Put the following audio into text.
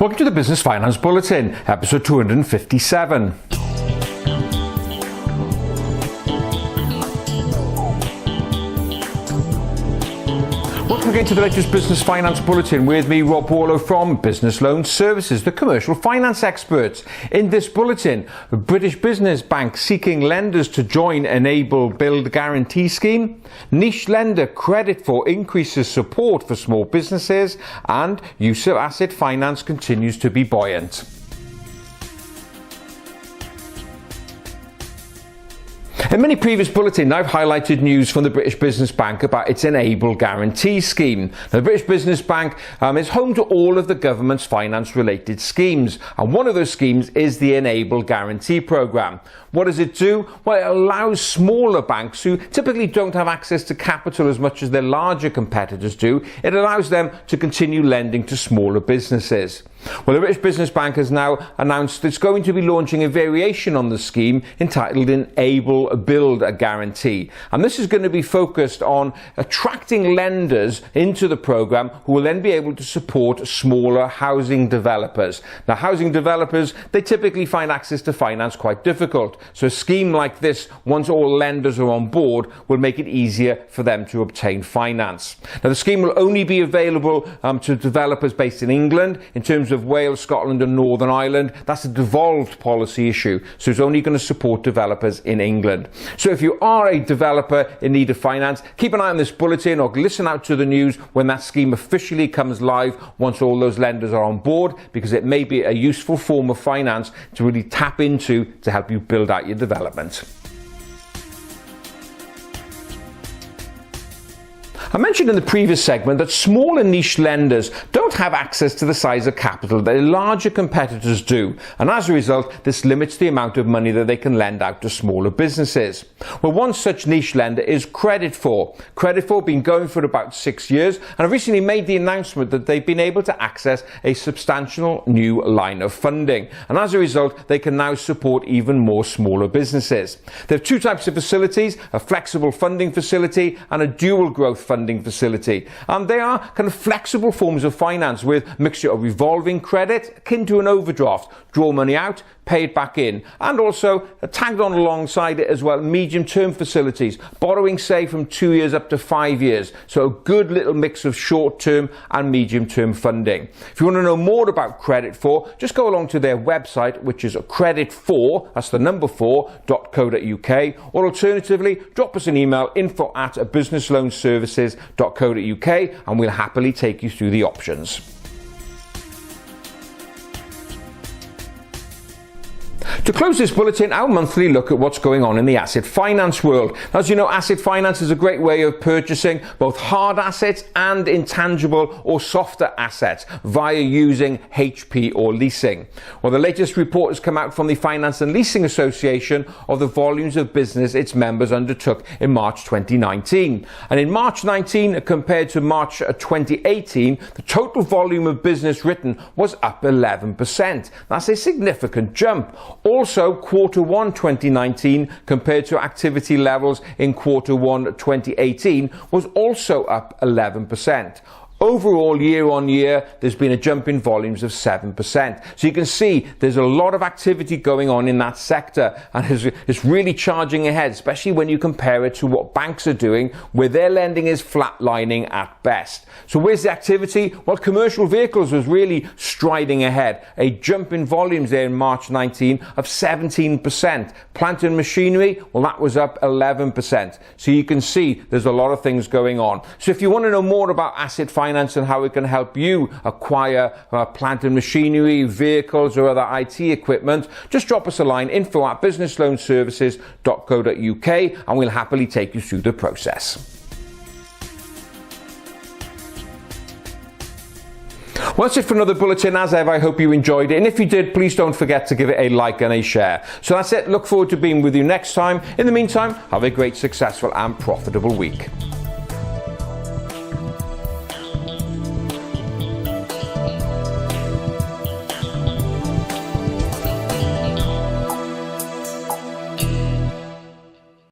Welcome to the Business Finance Bulletin, episode 257. Welcome again to the latest Business Finance Bulletin with me, Rob Warlow from Business Loan Services, the commercial finance experts. In this bulletin, a British business bank seeking lenders to join Enable Build Guarantee Scheme, niche lender Credit4 increases support for small businesses, and use of asset finance continues to be buoyant. In many previous bulletins, I've highlighted news from the British Business Bank about its Enable Guarantee Scheme. Now, the British Business Bank is home to all of the government's finance-related schemes, and one of those schemes is the Enable Guarantee Programme. What does it do? Well, it allows smaller banks who typically don't have access to capital as much as their larger competitors do. It allows them to continue lending to smaller businesses. Well, the British Business Bank has now announced it's going to be launching a variation on the scheme entitled Enable Build a Guarantee. And this is going to be focused on attracting lenders into the programme who will then be able to support smaller housing developers. Now, housing developers, they typically find access to finance quite difficult. So a scheme like this, once all lenders are on board, will make it easier for them to obtain finance. Now, the scheme will only be available to developers based in England. In terms of Wales, Scotland and Northern Ireland, that's a devolved policy issue, so it's only going to support developers in England. So if you are a developer in need of finance, keep an eye on this bulletin or listen out to the news when that scheme officially comes live once all those lenders are on board, because it may be a useful form of finance to really tap into to help you build out your development. I mentioned in the previous segment that small and niche lenders don't have access to the size of capital that larger competitors do, and as a result this limits the amount of money that they can lend out to smaller businesses. Well, one such niche lender is Credit4. Credit4 have been going for about 6 years and have recently made the announcement that they've been able to access a substantial new line of funding, and as a result they can now support even more smaller businesses. They have two types of facilities, a flexible funding facility and a dual growth funding facility, and they are kind of flexible forms of finance with a mixture of revolving credit akin to an overdraft, draw money out, pay it back in, and also tagged on alongside it as well medium-term facilities, borrowing say from 2 years up to 5 years, so a good little mix of short-term and medium-term funding. If you want to know more about Credit4, just go along to their website, which is Credit4, that's the number 4.co.uk, or alternatively drop us an email, info@businessloanservices.co.uk, and we'll happily take you through the options. To close this bulletin, our monthly look at what's going on in the asset finance world. As you know, asset finance is a great way of purchasing both hard assets and intangible or softer assets via using HP or leasing. Well, the latest report has come out from the Finance and Leasing Association of the volumes of business its members undertook in March 2019. And in March 19 compared to March 2018, the total volume of business written was up 11%. That's a significant jump. Also, quarter 1 2019 compared to activity levels in quarter 1 2018 was also up 11%. Overall, year on year, there's been a jump in volumes of 7%. So you can see there's a lot of activity going on in that sector, and it's really charging ahead, especially when you compare it to what banks are doing, where their lending is flatlining at best. So where's the activity? Well, commercial vehicles was really striding ahead. A jump in volumes there in March 19 of 17%. Plant and machinery, well, that was up 11%. So you can see there's a lot of things going on. So if you want to know more about asset finance and how it can help you acquire plant and machinery, vehicles or other IT equipment, just drop us a line, info@businessloanservices.co.uk, and we'll happily take you through the process. Well, that's it for another bulletin. As ever, I hope you enjoyed it, and if you did, please don't forget to give it a like and a share. So that's it. Look forward to being with you next time. In the meantime, have a great, successful and profitable week.